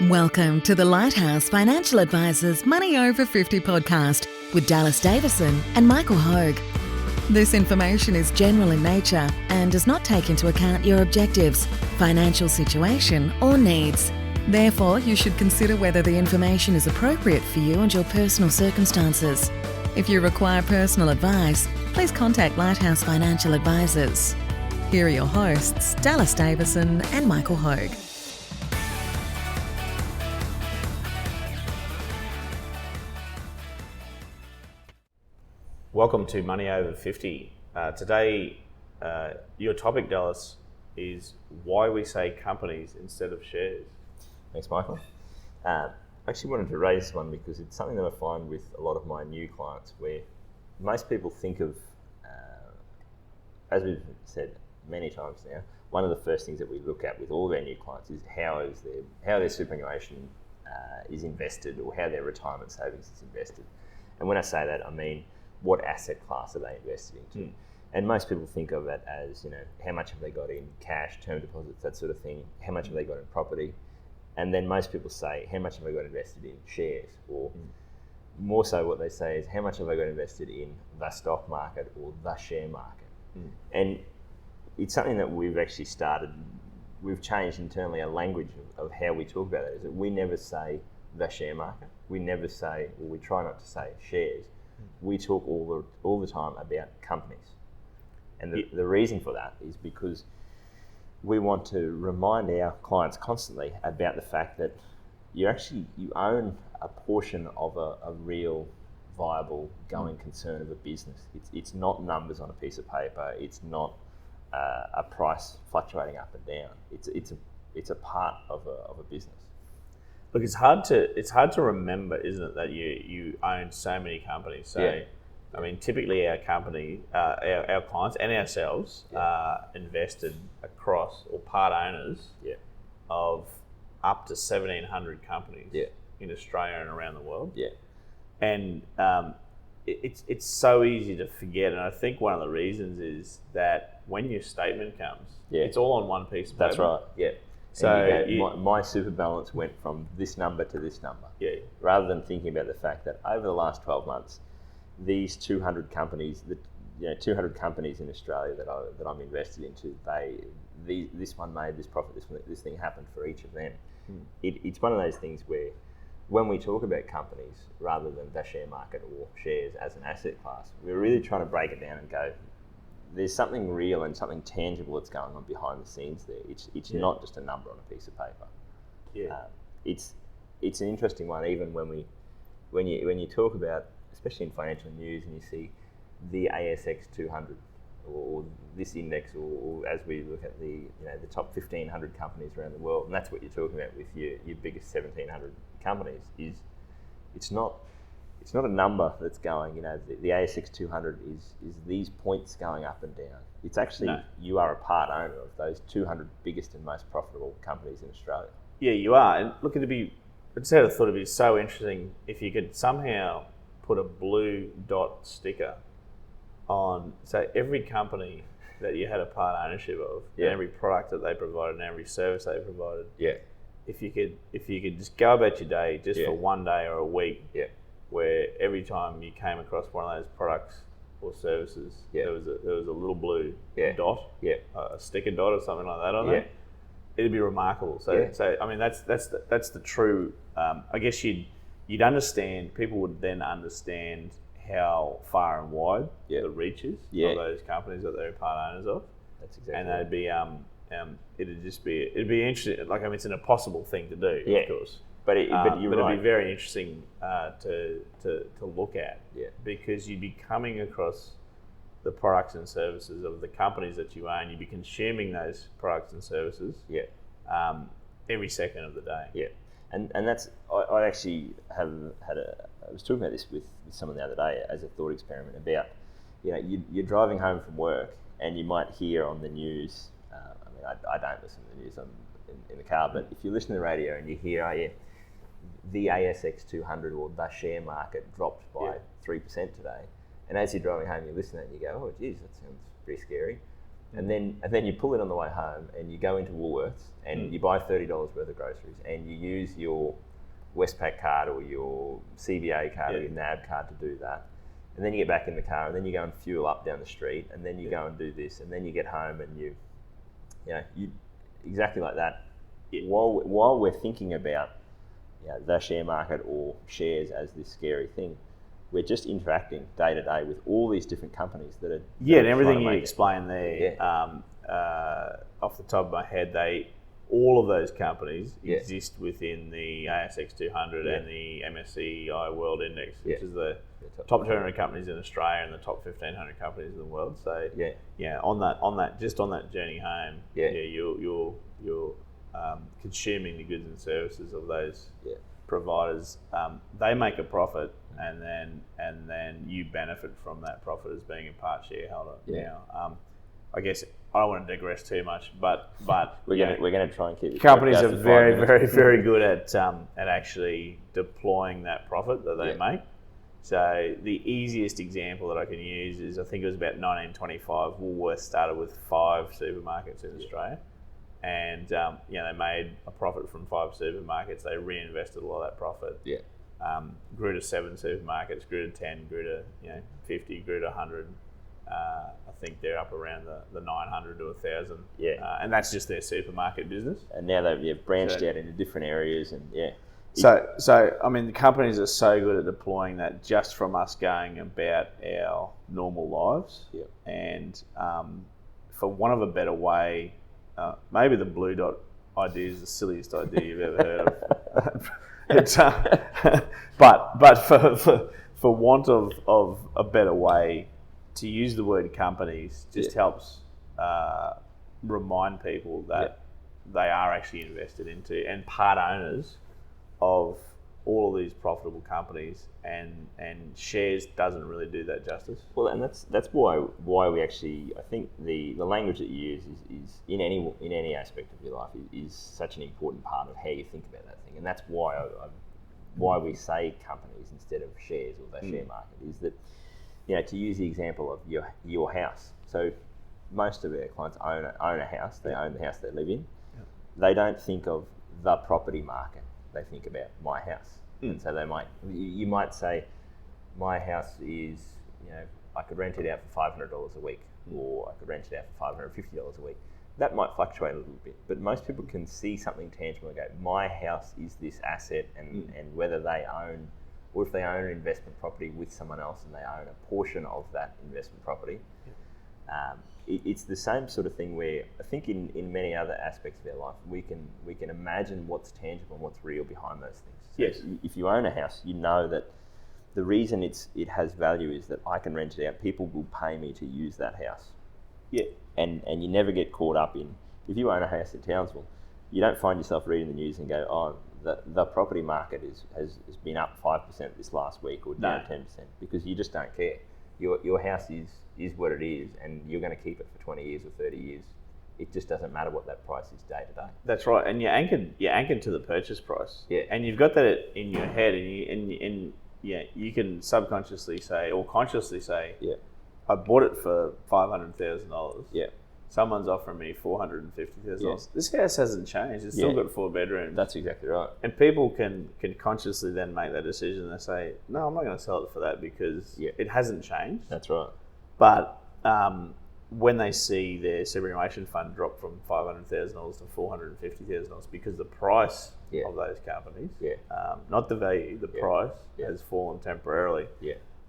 Welcome to the Lighthouse Financial Advisors Money Over 50 podcast with Dallas Davison and Michael Hogue. This information is general in nature and does not take into account your objectives, financial situation, or needs. Therefore, you should consider whether the information is appropriate for you and your personal circumstances. If you require personal advice, please contact Lighthouse Financial Advisors. Here are your hosts, Dallas Davison and Michael Hogue. Welcome to Money Over 50. Today, your topic, Dallas, is why we say companies instead of shares. Thanks, Michael. I actually wanted to raise this one because it's something that I find with a lot of my new clients where most people think of, as we've said many times now, one of the first things that we look at with all of our new clients is how their superannuation is invested, or how their retirement savings is invested. And when I say that, I mean, what asset class are they invested into? And most people think of it as, how much have they got in cash, term deposits, that sort of thing, how much have they got in property, and then most people say, how much have I got invested in shares? Or more so what they say is, how much have I got invested in the stock market or the share market? And it's something that we've changed internally our language of how we talk about it, is that we never say the share market, we never say, or we try not to say shares. We talk all the time about companies. And the reason for that is because we want to remind our clients constantly about the fact that you own a portion of a real viable going concern of a business. It's not numbers on a piece of paper. It's not a price fluctuating up and down. It's a part of a business. Look, it's hard to remember, isn't it, that you own so many companies. So, yeah. I mean, typically our company, our clients and ourselves are invested across, or part owners of up to 1,700 companies in Australia and around the world. Yeah. And it's so easy to forget. And I think one of the reasons is that when your statement comes, it's all on one piece of paper. That's right, yeah. So my super balance went from this number to this number. Yeah. Rather than thinking about the fact that over the last 12 months, these 200 companies, 200 companies in Australia that I'm invested into, this one made this profit, this thing happened for each of them. It's one of those things where when we talk about companies, rather than the share market or shares as an asset class, we're really trying to break it down and go, there's something real and something tangible that's going on behind the scenes there. It's not just a number on a piece of paper. Yeah. It's an interesting one, even when you talk about, especially in financial news, and you see the ASX 200 or this index, or as we look at the top 1,500 companies around the world, and that's what you're talking about with your biggest 1,700 companies. It's not a number that's going, the ASX 200 is these points going up and down. It's actually, you are a part owner of those 200 biggest and most profitable companies in Australia. Yeah, you are. And look, I just had a thought, it'd be so interesting if you could somehow put a blue dot sticker on, say, every company that you had a part ownership of, and every product that they provided and every service they provided. Yeah. If you could just go about your day just for one day or a week. Yeah. Where every time you came across one of those products or services, there was a little blue dot, a sticker dot or something like that on there. It'd be remarkable. So I mean, that's the true. I guess you'd understand. People would then understand how far and wide the reach is of those companies that they're part owners of. That's exactly. And they'd be it'd be interesting. Like, I mean, it's an impossible thing to do, of course. But it'd be very interesting to look at, because you'd be coming across the products and services of the companies that you own. You'd be consuming those products and services every second of the day. Yeah, and that's, I actually I was talking about this with someone the other day as a thought experiment about, you're driving home from work and you might hear on the news. I don't listen to the news in the car, but if you listen to the radio and you hear, the ASX 200 or the share market dropped by 3% today, and as you're driving home, you listen to it and you go, oh geez, that sounds pretty scary. And then you pull it on the way home, and you go into Woolworths and you buy $30 worth of groceries, and you use your Westpac card or your CBA card or your NAB card to do that. And then you get back in the car, and then you go and fuel up down the street, and then you go and do this, and then you get home, and you exactly like that. While we're thinking about the share market or shares as this scary thing, we're just interacting day to day with all these different companies that are and everything you explained there. Off the top of my head, all of those companies exist within the ASX 200 and the MSCI World Index, which is the top 200 companies in Australia and the top 1,500 companies in the world. So on that journey home, you're consuming the goods and services of those providers. They make a profit, and then you benefit from that profit as being a part shareholder. Now, I guess I don't want to digress too much, but we're going to try and keep companies are very, very, very good at actually deploying that profit that they make. So the easiest example that I can use is, I think it was about 1925. Woolworths started with 5 supermarkets in Australia, and they made a profit from 5 supermarkets. They reinvested a lot of that profit. Grew to 7 supermarkets, grew to 10, grew to 50, grew to 100. I think they're up around the 900 to 1,000. And that's just their supermarket business. And now they've branched out into different areas, and So I mean, the companies are so good at deploying that just from us going about our normal lives. And for want of a better way, maybe the blue dot idea is the silliest idea you've ever heard of. But for want of a better way, to use the word companies just helps remind people that they are actually invested into and part owners of all of these profitable companies, and shares doesn't really do that justice. Well, and that's why we actually, I think the language that you use is in any aspect of your life is such an important part of how you think about that thing, and that's why we say companies instead of shares or the share market is that, to use the example of your house. So most of our clients own a house. They own the house they live in. They don't think of the property market. They think about my house. And so you might say, my house is, I could rent it out for $500 a week, or I could rent it out for $550 a week. That might fluctuate a little bit, but most people can see something tangible and go, my house is this asset, and whether they own, or if they own an investment property with someone else and they own a portion of that investment property, it's the same sort of thing where I think in many other aspects of our life, we can imagine what's tangible and what's real behind those things. So if you own a house, you know that the reason it has value is that I can rent it out. People will pay me to use that house. And you never get caught up in, if you own a house in Townsville, you don't find yourself reading the news and go, oh, the property market has been up 5% this last week or down 10%, because you just don't care. Your house is what it is, and you're going to keep it for 20 years or 30 years. It just doesn't matter what that price is day to day. That's right, and you're anchored to the purchase price. And you've got that in your head, and you can subconsciously say or consciously say, I bought it for $500,000. Someone's offering me $450,000. This house hasn't changed. It's still got 4 bedrooms. That's exactly right. And people can consciously then make that decision. They say, no, I'm not going to sell it for that because it hasn't changed. That's right. But when they see their superannuation fund drop from $500,000 to $450,000 because the price of those companies, not the value, the price has fallen temporarily.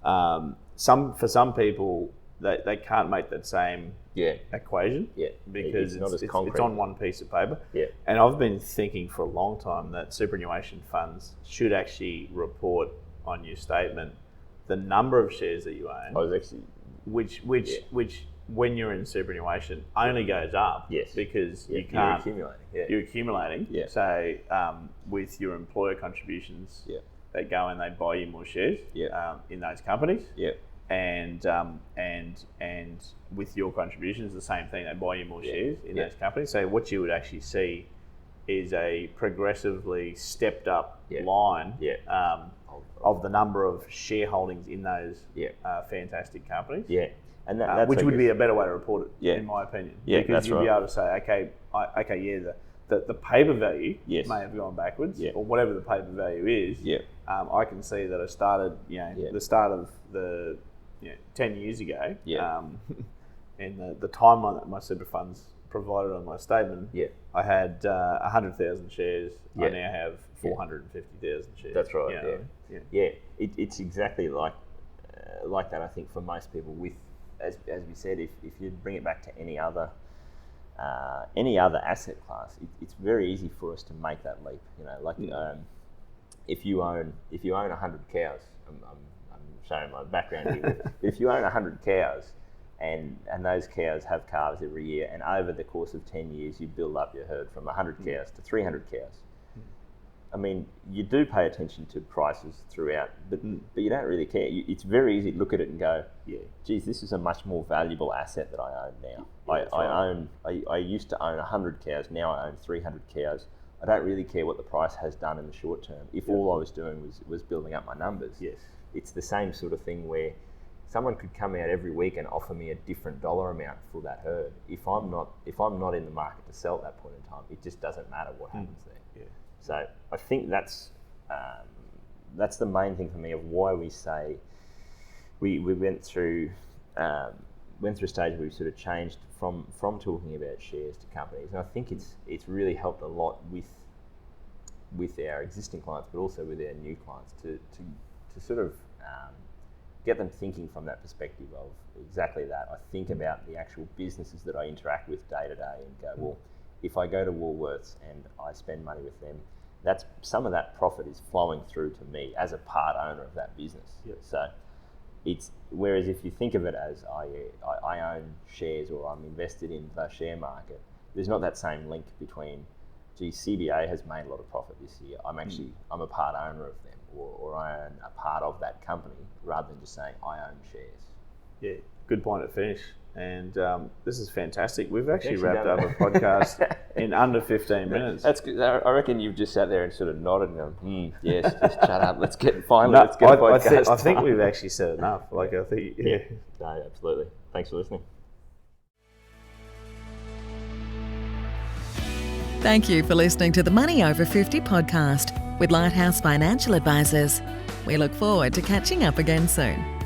For some people, they can't make that same equation because it's on one piece of paper. And I've been thinking for a long time that superannuation funds should actually report on your statement the number of shares that you own, which when you're in superannuation only goes up because you can't. You're accumulating. So with your employer contributions, they go and they buy you more shares in those companies. And with your contributions, the same thing. They buy you more shares in those companies. So what you would actually see is a progressively stepped up line of the number of shareholdings in those fantastic companies. And that's, which would be a better way to report it, in my opinion. Yeah, because that's you'd be able to say, the paper value may have gone backwards, or whatever the paper value is. I can see that I started, the start of the 10 years ago, and the timeline that my super funds provided on my statement. I had 100,000 shares. I now have 450,000 shares. That's right. It's exactly like that. I think for most people, with as we said, if you bring it back to any other asset class, it's very easy for us to make that leap. If you own 100 cows, I'm showing my background here. But if you own 100 cows, and those cows have calves every year, and over the course of 10 years, you build up your herd from 100 cows to 300 cows. I mean, you do pay attention to prices throughout, but you don't really care. It's very easy to look at it and go, geez, this is a much more valuable asset that I own now. I used to own 100 cows, now I own 300 cows. I don't really care what the price has done in the short term if all I was doing was building up my numbers. It's the same sort of thing where someone could come out every week and offer me a different dollar amount for that herd. If I'm not in the market to sell at that point in time, it just doesn't matter what happens there. So I think that's the main thing for me of why we say we went through a stage where we sort of changed from talking about shares to companies, and I think it's really helped a lot with our existing clients, but also with our new clients to sort of get them thinking from that perspective of exactly that. I think about the actual businesses that I interact with day to day and go, well, if I go to Woolworths and I spend money with them, that's some of that profit is flowing through to me as a part owner of that business. So it's, whereas if you think of it as I own shares or I'm invested in the share market, there's not that same link between, gee, CBA has made a lot of profit this year. I'm a part owner of them, or I own a part of that company, rather than just saying I own shares. Good point to finish. And this is fantastic. We've actually wrapped up a podcast in under 15 minutes. That's good. I reckon you've just sat there and sort of nodded and gone, yes, just shut up. Let's get a podcast. I think we've actually said enough. I think, No, absolutely. Thanks for listening. Thank you for listening to the Money Over 50 podcast with Lighthouse Financial Advisors. We look forward to catching up again soon.